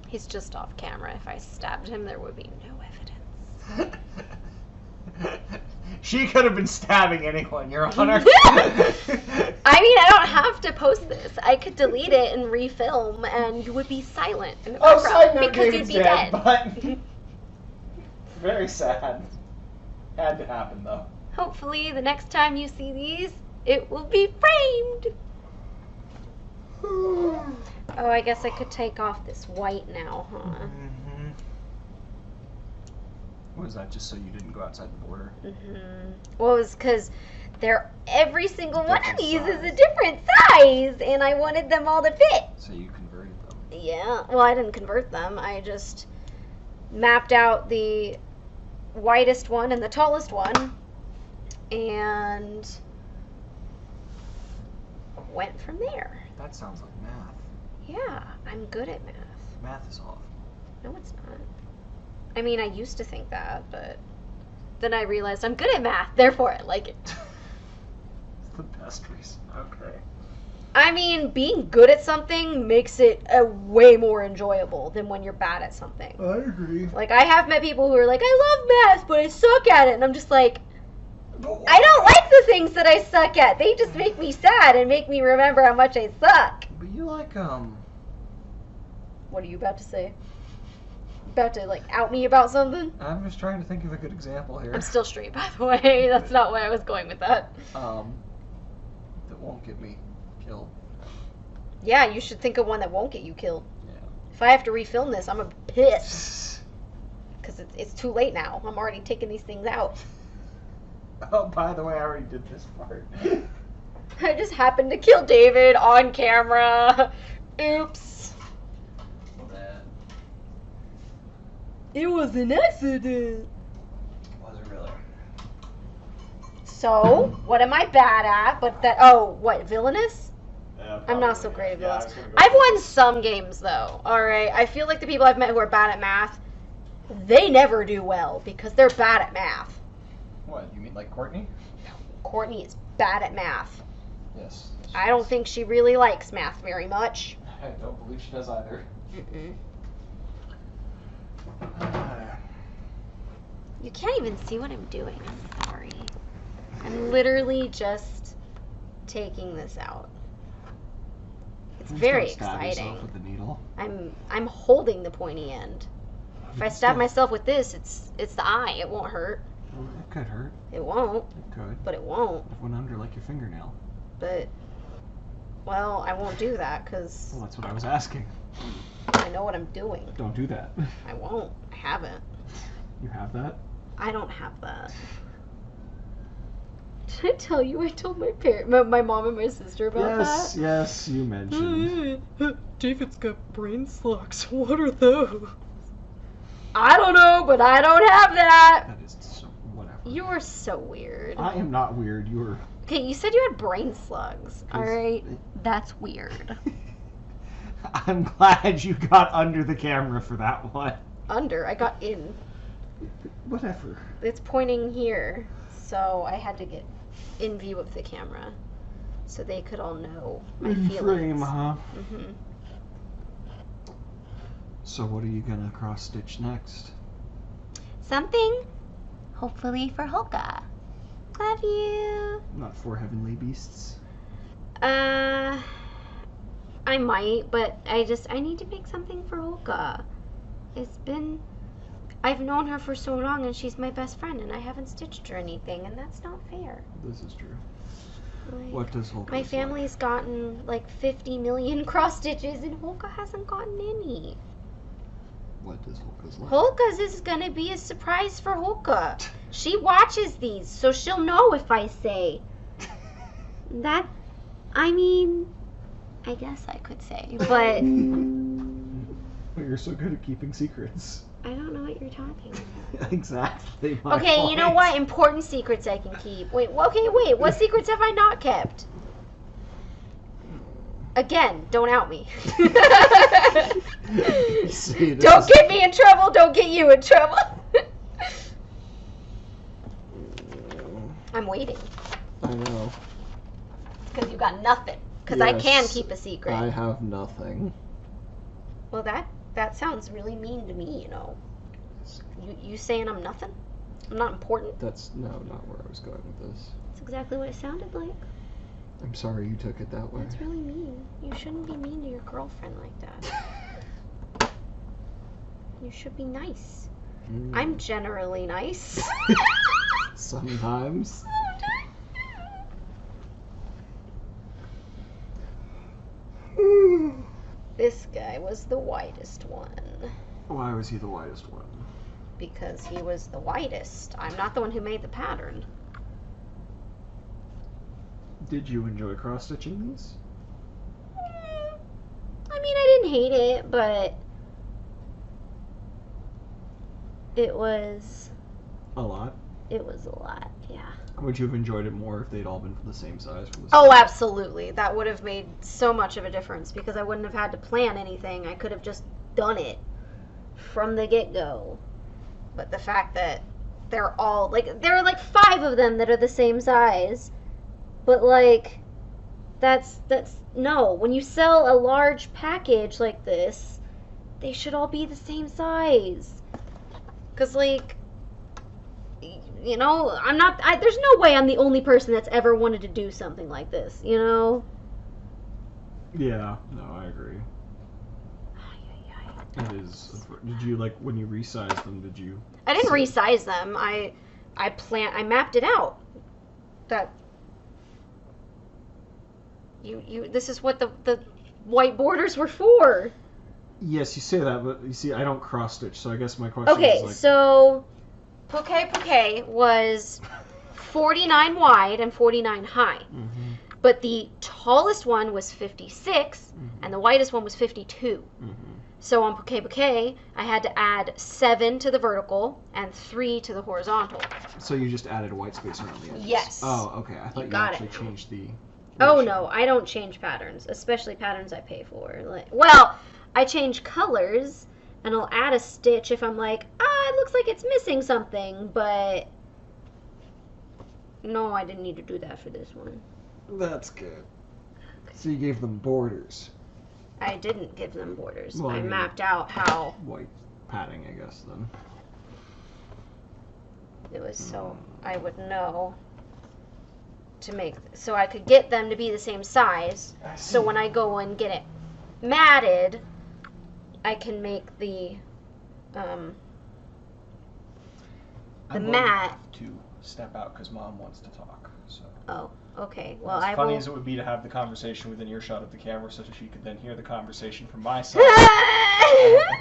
He's just off camera. If I stabbed him, there would be no evidence. She could have been stabbing anyone, Your Honor. I mean, I don't have to post this. I could delete it and refilm, and you would be silent in the background side note, because David's you'd be dead. But very sad. Had to happen, though. Hopefully, the next time you see these, it will be framed. Oh, I guess I could take off this white now, huh? Mm-hmm. What was that, just so you didn't go outside the border? Mm-hmm. Well, it was because every single one of Different these is a size. different size, and I wanted them all to fit. So you converted them. Yeah, well, I didn't convert them. I just mapped out the widest one and the tallest one, and went from there. That sounds like math. Yeah, I'm good at math. Math is off. No, it's not. I mean, I used to think that, but then I realized I'm good at math, therefore I like it. It's the best reason. Okay. I mean, being good at something makes it way more enjoyable than when you're bad at something. I agree. Like, I have met people who are like, I love math, but I suck at it. And I'm just like, I don't like the things that I suck at. They just make me sad and make me remember how much I suck. But you like, What are you about to say? About to, like, out me about something? I'm just trying to think of a good example here. I'm still straight, by the way. That's not where I was going with that. That won't get me killed. Yeah, you should think of one that won't get you killed. Yeah. If I have to refilm this, I'm gonna be pissed. Because it's too late now. I'm already taking these things out. Oh, by the way, I already did this part. I just happened to kill David on camera. Oops. It was an accident. Was it really? So, what am I bad at? But that, oh, what, villainous? Yeah, I'm not so great at Yeah, I villainous. was gonna go I've with won some games, though. Alright, I feel like the people I've met who are bad at math, they never do well because they're bad at math. What, you mean like Courtney? Courtney is bad at math. Yes. I don't think she really likes math very much. I don't believe she does either. Mm-mm. You can't even see what I'm doing. I'm sorry. I'm literally just taking this out. It's very Just don't stab yourself exciting. with the needle. I'm holding the pointy end. If I stab myself with this, it's the eye. It won't hurt. It could hurt. It won't, It could. but it won't. It went under like your fingernail. But, well, I won't do that because Well, that's what I was asking. I know what I'm doing. Don't do that. I won't. I haven't. You have that? I don't have that. Did I tell you I told my mom and my sister about Yes, yes, you mentioned. that? David's got brain slugs. What are those? I don't know, but I don't have that. That is so whatever. You are so weird. I am not weird. You are. Okay, you said you had brain slugs. 'Cause Alright, that's weird. I'm glad you got under the camera for that one. Under, I got in. Whatever. It's pointing here, so I had to get in view of the camera so they could all know my In feelings. frame, huh? Mm-hmm. So what are you gonna cross stitch next? Something, hopefully for Holka. Love you. Not for heavenly beasts. I might, but I need to make something for Holka. I've known her for so long and she's my best friend and I haven't stitched her anything and that's not fair. This is true. Like, What does Holka my like? family's gotten like 50 million cross stitches and Holka hasn't gotten any. What is Holka's like? Holka's is gonna be a surprise for Holka. She watches these, so she'll know if I say. That, I mean, I guess I could say, but But you're so good at keeping secrets. I don't know what you're talking about. Exactly. My Okay, you know point. what? Important secrets I can keep. Wait, what secrets have I not kept? Again, don't out me. See, this Don't is- get me in trouble, don't get you in trouble. I'm waiting. I know. Because you got nothing. Because I can Yes, keep a secret. I have nothing. Well, that sounds really mean to me, you know. You saying I'm nothing? I'm not important? That's not where I was going with this. That's exactly what it sounded like. I'm sorry you took it that way. That's really mean. You shouldn't be mean to your girlfriend like that. You should be nice. Mm. I'm generally nice. Sometimes. This guy was the whitest one. Why was he the whitest one? Because he was the whitest. I'm not the one who made the pattern. Did you enjoy cross-stitching these? I mean, I didn't hate it, but it was A lot. a lot, yeah. Would you have enjoyed it more if they'd all been the same size? From the Oh, start? absolutely. That would have made so much of a difference because I wouldn't have had to plan anything. I could have just done it from the get-go. But the fact that they're all, like, there are like 5 of them that are the same size. But, like, that's, no. When you sell a large package like this, they should all be the same size. Because, like, you know, there's no way I'm the only person that's ever wanted to do something like this, you know? Yeah. No, I agree. It is. Did you, like, when you resized them, did you... I didn't say- resize them. I mapped it out. That this is what the white borders were for. Yes, you say that, but you see, I don't cross-stitch, so I guess my question Okay, is, like... so Pukei Pukei was 49 wide and 49 high. Mhm. But the tallest one was 56 and the widest one was 52. Mhm. So on Pukei Pukei, I had to add 7 to the vertical and 3 to the horizontal. So you just added a white space around the edges? Yes. Oh, okay. I thought you got actually it. changed the... Oh ratio. no, I don't change patterns, especially patterns I pay for. Like, well, I change colors and I'll add a stitch if I'm like, it looks like it's missing something, but no, I didn't need to do that for this one. That's good. So you gave them borders. I didn't give them borders. Well, I I mean- mapped out how White padding, I guess, then. it was so I would know to make, so I could get them to be the same size. So when I go and get it matted, I can make the I'm going mat. to step out because Mom wants to talk. So Oh, okay. Well, as I funny will. as it would be to have the conversation within earshot of the camera, so that she could then hear the conversation from my side.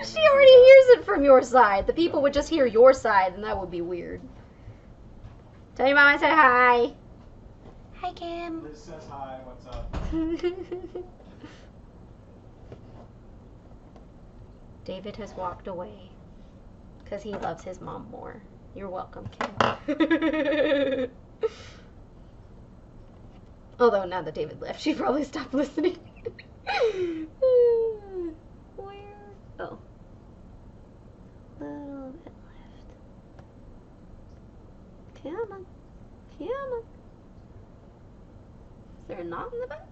She already hears it from your side. The people would just hear your side, and that would be weird. Tell your mom I said hi. Hi, Kim. Liz says hi. What's up? David has walked away because he loves his mom more. You're welcome, Kim. Although now that David left, she probably stopped listening. Where? Oh. A little bit left. Come on. Come on. Is there a knot in the back?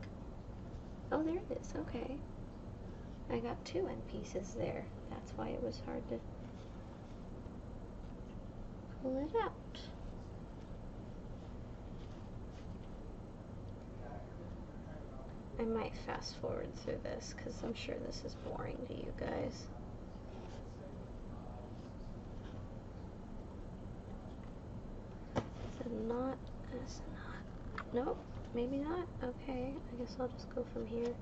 Oh, there it is. Okay. I got 2 end pieces there. That's why it was hard to pull it out. I might fast forward through this because I'm sure this is boring to you guys. Is it not? Is it not? Nope, maybe not. Okay, I guess I'll just go from here.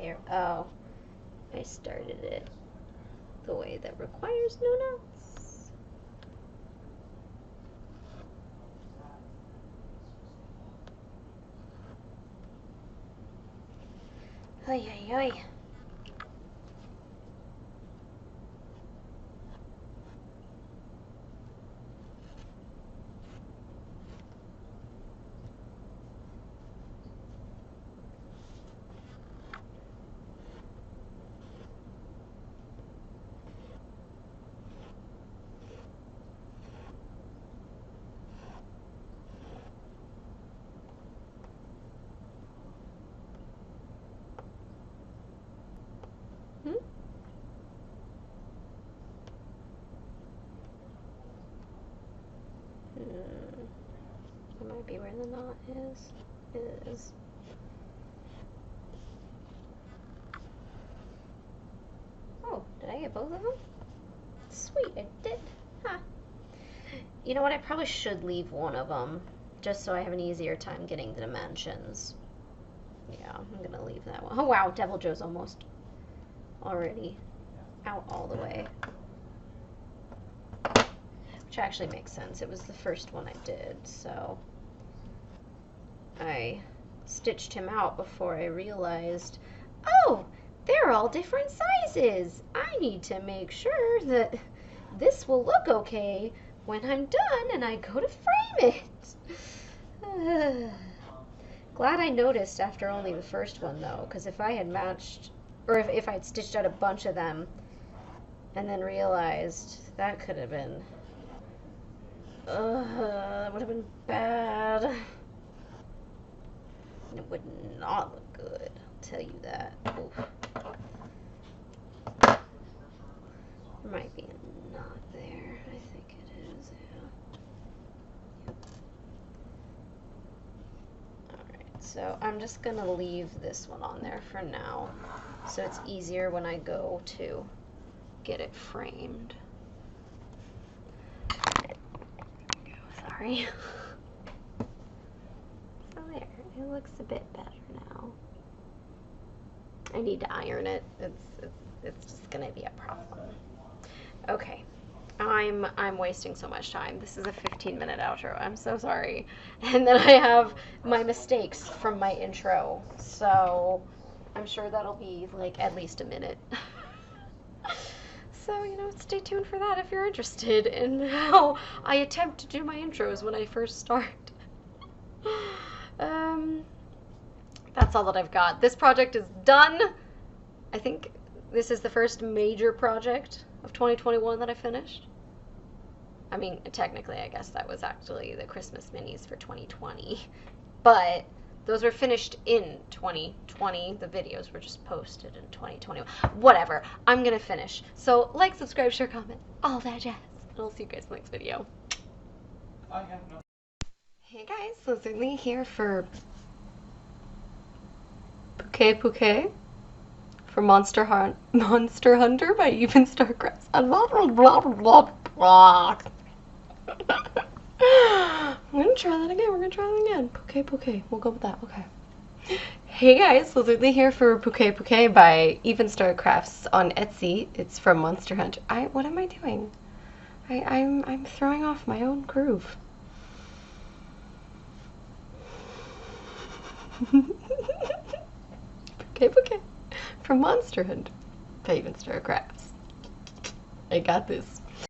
here. Oh, I started it the way that requires no nuts. Oy, oy, oy. That might be where the knot is. It is. Oh, did I get both of them? Sweet, I did. Huh. You know what? I probably should leave one of them, just so I have an easier time getting the dimensions. Yeah, I'm gonna leave that one. Oh wow, Devil Joe's almost already out all the way. Which actually makes sense. It was the first one I did, so I stitched him out before I realized, oh, they're all different sizes. I need to make sure that this will look okay when I'm done and I go to frame it. Glad I noticed after only the first one, though, because if I had matched, or if I had stitched out a bunch of them and then realized, that could have been, that would have been bad. It would not look good, I'll tell you that. Oof. There might be a knot there. I think it is, yeah. Alright, so I'm just gonna leave this one on there for now, so it's easier when I go to get it framed. Sorry. So there, it looks a bit better now. I need to iron it. It's just gonna be a problem. Okay, I'm wasting so much time. This is a 15-minute outro. I'm so sorry. And then I have my mistakes from my intro, so I'm sure that'll be like at least a minute. So, you know, stay tuned for that if you're interested in how I attempt to do my intros when I first start. That's all that I've got. This project is done. I think this is the first major project of 2021 that I finished. I mean, technically, I guess that was actually the Christmas minis for 2020. But those were finished in 2020. The videos were just posted in 2021. Whatever. I'm going to finish. So, like, subscribe, share, comment, all that jazz. And I'll see you guys in the next video. I have no. Hey guys, Lizardlea here for Pukei Pukei for Monster Hunter by Even Starcraft. Blah blah blah blah blah. I'm gonna try that again. We're gonna try that again. Pukei Pukei. We'll go with that. Okay. Hey guys, Lizardlea here for Pukei Pukei by Even Starcrafts on Etsy. It's from Monster Hunter. What am I doing? I'm throwing off my own groove. Pukei Pukei from Monster Hunter by Even Starcrafts. I got this.